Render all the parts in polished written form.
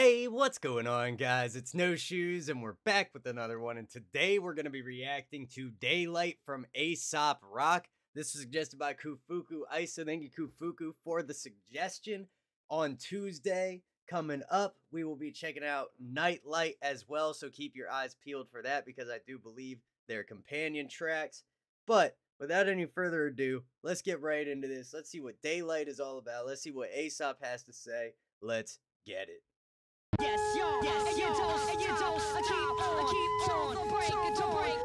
Hey, what's going on, guys? It's No Shoes, and we're back with another one. And today we're going to be reacting to Daylight from Aesop Rock. This is suggested by Kufuku Isa. Thank you, Kufuku, for the suggestion. On Tuesday, coming up, we will be checking out Nightlight as well. So keep your eyes peeled for that, because I do believe they're companion tracks. But without any further ado, let's get right into this. Let's see what Daylight is all about. Let's see what Aesop has to say. Let's get it. Yes, yo, yes, and you don't keep on, don't break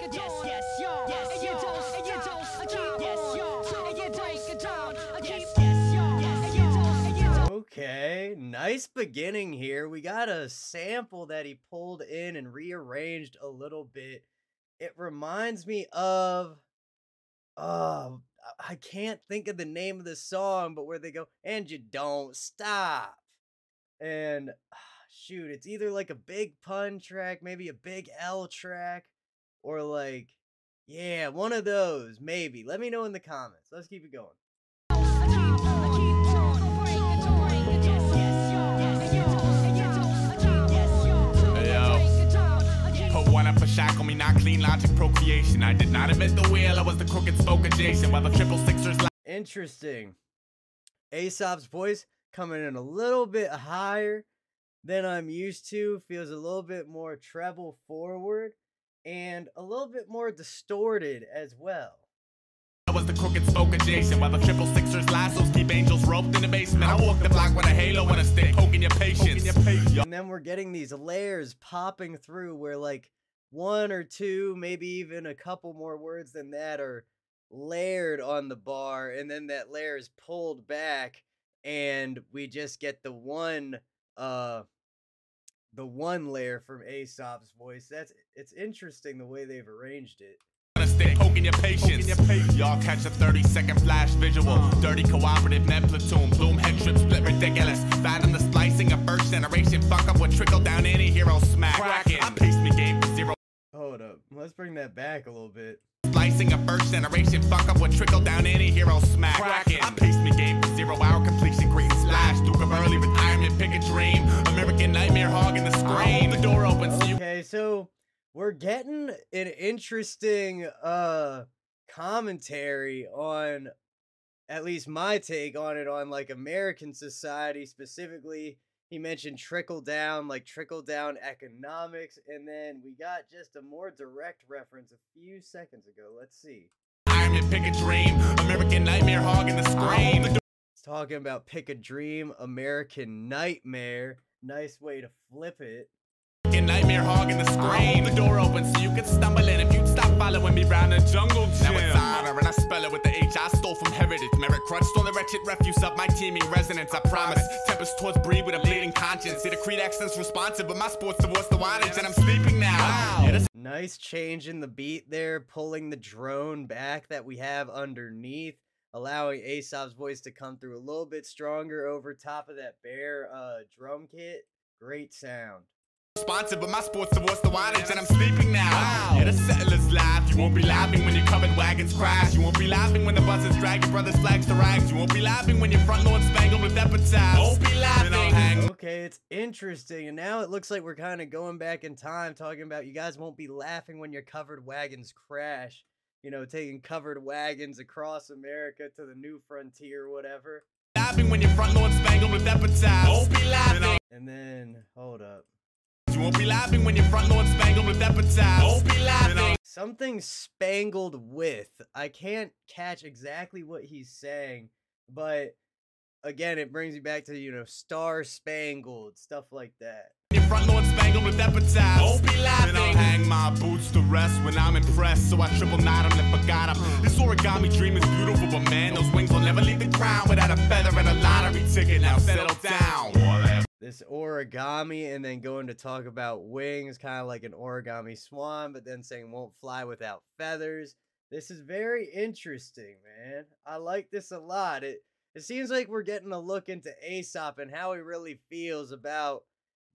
it, yes, yo, yes, and you don't keep yes, yo, and you don't keep yes, yo, and you don't. Okay, nice beginning here. We got a sample that he pulled in and rearranged a little bit. It reminds me of, I can't think of the name of the song, but where they go, and you don't stop. And shoot, it's either like a Big Pun track, maybe a Big L track, or like, yeah, one of those, maybe. Let me know in the comments. Let's keep it going. Put one up a shackle me, not clean logic procreation. I did not invent the wheel, I was the crooked spoke adjacent, while the triple sixers. Interesting. Aesop's voice coming in a little bit higher than I'm used to. Feels a little bit more treble forward and a little bit more distorted as well. I was the crooked spoke adjacent, while the triple sixers lassos keep angels roped in the basement. I walk the block with a halo and a stick, poking your patience. And then we're getting these layers popping through where like one or two, maybe even a couple more words than that are layered on the bar, and then that layer is pulled back and we just get the one layer from Aesop's voice. It's interesting the way they've arranged it. Poking your patience. Y'all catch a 30-second flash visual. Dirty cooperative med platoon. Plume head trip split ridiculous. Bad in the splicing of first generation. Fuck up with trickle down any hero smack. I paced me game for zero. Hold up. Let's bring that back a little bit. Slicing of first generation. Fuck up with trickle down any hero smack. I paced me game for 0 hour completion. Green slash. Duke of early retirement. Pick a dream. American nightmare hogging the screen. The door opens. Okay, so we're getting an interesting commentary on, at least my take on it, on like American society specifically. He mentioned trickle down economics, and then we got just a more direct reference a few seconds ago. Let's see. Iron Man, pick a dream. American nightmare hogging the screen. It's talking about pick a dream, American nightmare. Nice way to flip it. Nightmare hogging the screen. The door opens so you can stumble in if you'd stop following me round the jungle gym. Now it's honor and I spell it with the H I stole from heritage. Merit crutch stole the wretched refuse of my teeming resonance. I promise. Tempest towards breed with a bleeding conscience. See the Creed accent's responsive, but my sports divorce the wattage and I'm sleeping now. Wow. Yeah, nice change in the beat there, pulling the drone back that we have underneath, allowing Aesop's voice to come through a little bit stronger over top of that bare drum kit. Great sound. Responsive, but my sports divorce the wattage and I'm sleeping now. Wow. Yeah, the settlers laugh. You won't be laughing when your covered wagons crash. You won't be laughing when the buses drag your brother's flags to rags. You won't be laughing when your front lawn spangled with epitaphs. Won't be laughing. Okay, it's interesting, and now it looks like we're kind of going back in time, talking about you guys won't be laughing when your covered wagons crash. You know, taking covered wagons across America to the new frontier, whatever. Laughing when your front lawn spangled with epitaphs. Won't be laughing. And then, hold up. You won't be laughing when your front lawn spangled with epitaphs. Won't be laughing. Something spangled with. I can't catch exactly what he's saying, but again, it brings me back to, you know, star spangled, stuff like that. Your front lawn spangled with epitaphs. Won't be laughing. I'll hang my boots to rest when I'm impressed, so I triple knot them and forgot them. This origami dream is beautiful, but man, those wings will never leave the ground without a feather and a lottery ticket. Now settle down. This origami, and then going to talk about wings, kind of like an origami swan, but then saying won't fly without feathers. This is very interesting, man. I like this a lot. It seems like we're getting a look into Aesop and how he really feels about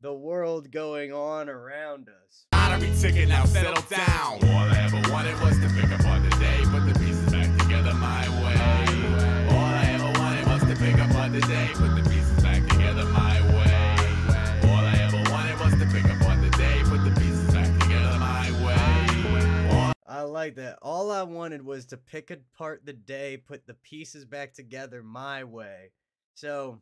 the world going on around us. Lottery ticket, now settle down. All I ever wanted was to pick up on the day, put the pieces back together my way. All I ever wanted was to pick up on the day, put the pieces back together my way. All I ever like that. All I wanted was to pick apart the day, put the pieces back together my way. So,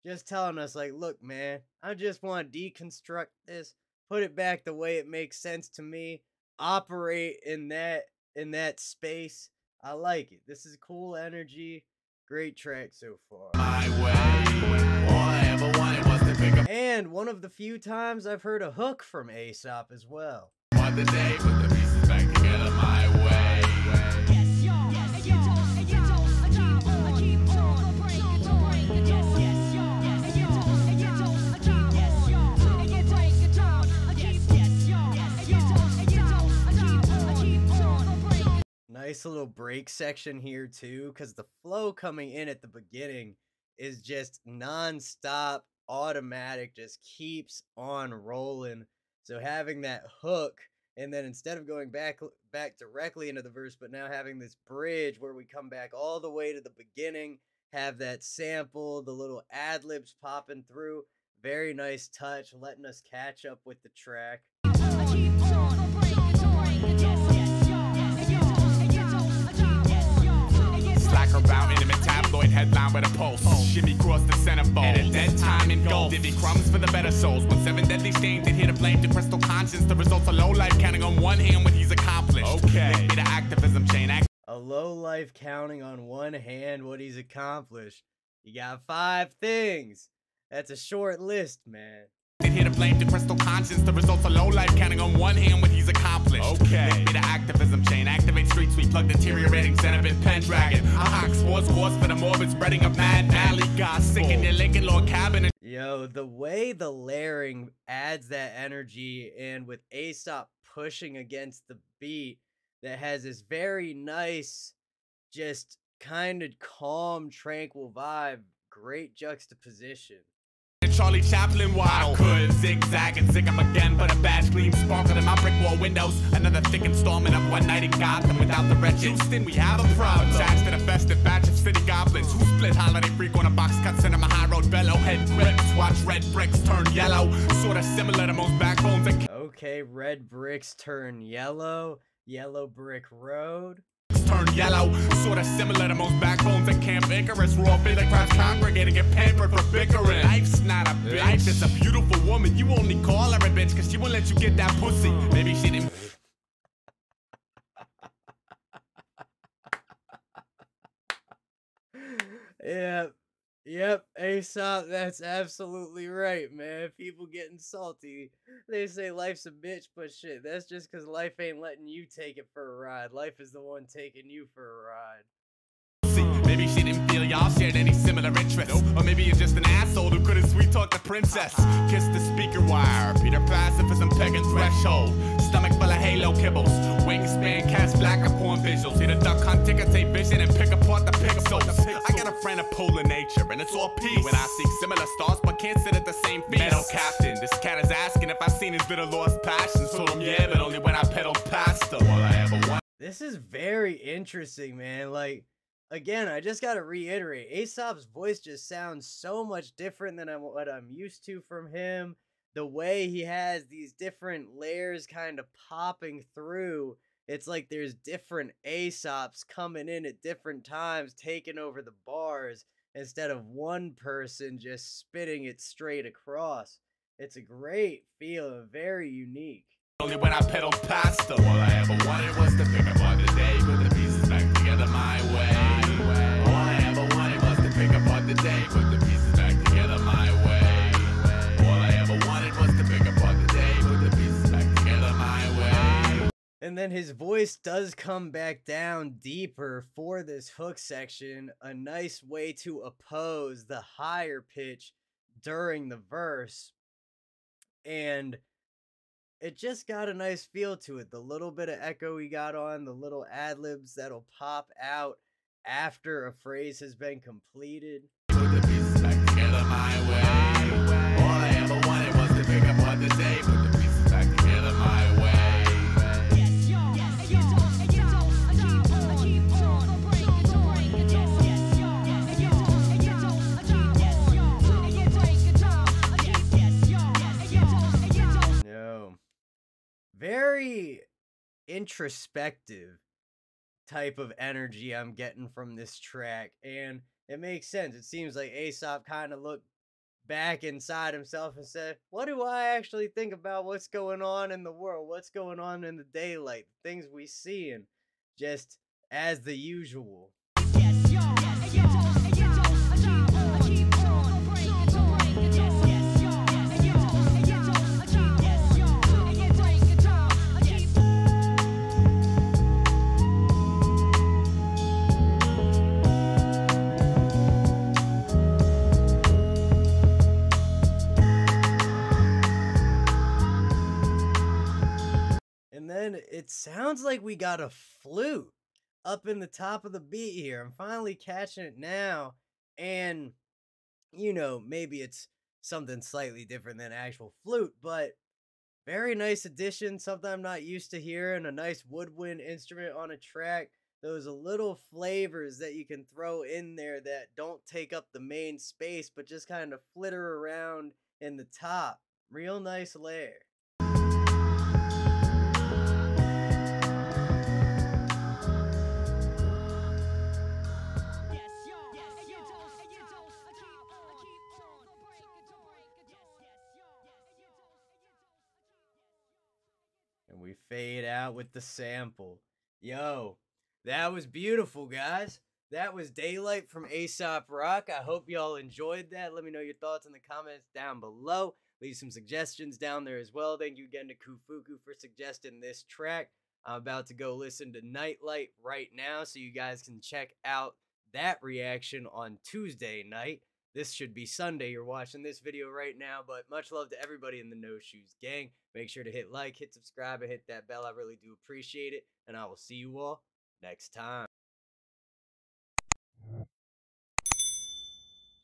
just telling us, like, look, man, I just want to deconstruct this, put it back the way it makes sense to me, operate in that space. I like it. This is cool energy. Great track so far. My way. All I ever wanted was to pick up And one of the few times I've heard a hook from Aesop as well. the day, put the pieces back together my way. Yes, y'all. And you don't, I keep on the break, the break. Yes, y'all. And you don't, I keep on. Yes, y'all. And you break it down. Yes, y'all. And you don't, I keep on the break. Nice little break section here too, because the flow coming in at the beginning is just non-stop, automatic, just keeps on rolling. So having that hook, and then instead of going back directly into the verse, but now having this bridge where we come back all the way to the beginning, have that sample, the little ad-libs popping through. Very nice touch, letting us catch up with the track. I keep on the break, the break. Yes, y'all. And you don't, yes, y'all. And you Slacker about intimate tabloid headline with a pulse. Shimmy cross the centerfold. At a dead time in gold. Divvy crumbs for the better souls. When 7 deadly stains did here to blame the crystal conscience. The results of low life counting on one hand what he's accomplished. Okay. Lick me the activism chain. A low life counting on one hand what he's accomplished. You got 5 things. That's a short list, man. Here to blame the crystal conscience. The results of low life counting on one hand what he's accomplished. Okay. Lick me the activism chain. Activate street sweep. Plug deteriorating Zenobin Pendragon. I hawk sports wars for the morbid spreading of mad valley. God sick in your Lincoln Lord cabin. Yo, the way the layering adds that energy, and with Aesop pushing against the beat, that has this very nice, just kind of calm, tranquil vibe. Great juxtaposition. Charlie Chaplin waddle. I could zigzag and zig up again, but a badge gleam sparkled in my brick wall windows. Another thick installment of One Night in Gotham without the wretched. Houston, we have a problem. Attached to the festive batch of city goblins who split holiday freak on a box cut cinema high road bellow. Head rips, watch red bricks turn yellow. Sorta similar to most backbones and Okay, red bricks turn yellow. Yellow brick road. turn yellow. Sorta similar to most backbones at Camp Icarus. Raw Billycrats congregating and pampered for bickering. Life's not a bitch. Life is a beautiful woman. You only call her a bitch cause she won't let you get that pussy. Maybe she didn't. Yep, Aesop, that's absolutely right, man. People getting salty. They say life's a bitch, but shit, that's just because life ain't letting you take it for a ride. Life is the one taking you for a ride. Maybe she didn't feel y'all shared any similar interests. Or maybe you're just an asshole who couldn't sweet talk the princess. Kiss the speaker wire, Peter pacifism pegging threshold. Stomach full of halo kibbles. Wingspan cast black upon visuals. See the duck hunt, ticker tape vision and pick apart the pixels. I got a friend of polar nature and it's all peace. When I see similar stars but can't sit at the same feast. Meadow captain, this cat is asking if I've seen his bitter lost passions. Told him yeah, but only when I pedaled past him. All I ever wanted. This is very interesting, man. Like, again, I just gotta reiterate, Aesop's voice just sounds so much different than what I'm used to from him. The way he has these different layers kind of popping through, it's like there's different Aesops coming in at different times, taking over the bars, instead of one person just spitting it straight across. It's a great feel, very unique. Only when I pedaled past him. All I ever wanted was to pick up on the day, put the pieces back together my way. All I ever wanted was to pick up on the day, put the pieces back together my way. All I ever wanted was to pick up on the day, put the pieces back together my way. And then his voice does come back down deeper for this hook section, a nice way to oppose the higher pitch during the verse. And it just got a nice feel to it. The little bit of echo we got on, the little ad-libs that'll pop out after a phrase has been completed. Put the pieces back together my way. All I ever wanted was to pick up on the day, put the pieces back together my way. yes, y'all. And you don't, I keep on the break, the break. Yes, y'all. And you don't, yes, y'all. And you break it down. Yes, y'all. And you don't, No. Very introspective type of energy I'm getting from this track. And it makes sense. It seems like Aesop kind of looked back inside himself and said, what do I actually think about what's going on in the world? What's going on in the daylight? Things we see, and just as the usual. Yes, yo, and you don't, I keep on, don't break it, yes, yes, yo, and you don't, I keep on, yes, yo, and you break it down, I keep And then it sounds like we got a flute up in the top of the beat here. I'm finally catching it now. And, you know, maybe it's something slightly different than actual flute, but very nice addition. Something I'm not used to hearing. A nice woodwind instrument on a track. Those little flavors that you can throw in there that don't take up the main space, but just kind of flitter around in the top. Real nice layer. yes, yo, and you don't, I keep on, don't break it, yes, yes, yo, and you don't, And we fade out with the sample. Yo, that was beautiful, guys. That was Daylight from Aesop Rock. I hope y'all enjoyed that. Let me know your thoughts in the comments down below. Leave some suggestions down there as well. Thank you again to Kufuku for suggesting this track. I'm about to go listen to Nightlight right now, so you guys can check out that reaction on Tuesday night. This should be Sunday. You're watching this video right now, but much love to everybody in the No Shoes gang. Make sure to hit like, hit subscribe, and hit that bell. I really do appreciate it, and I will see you all next time.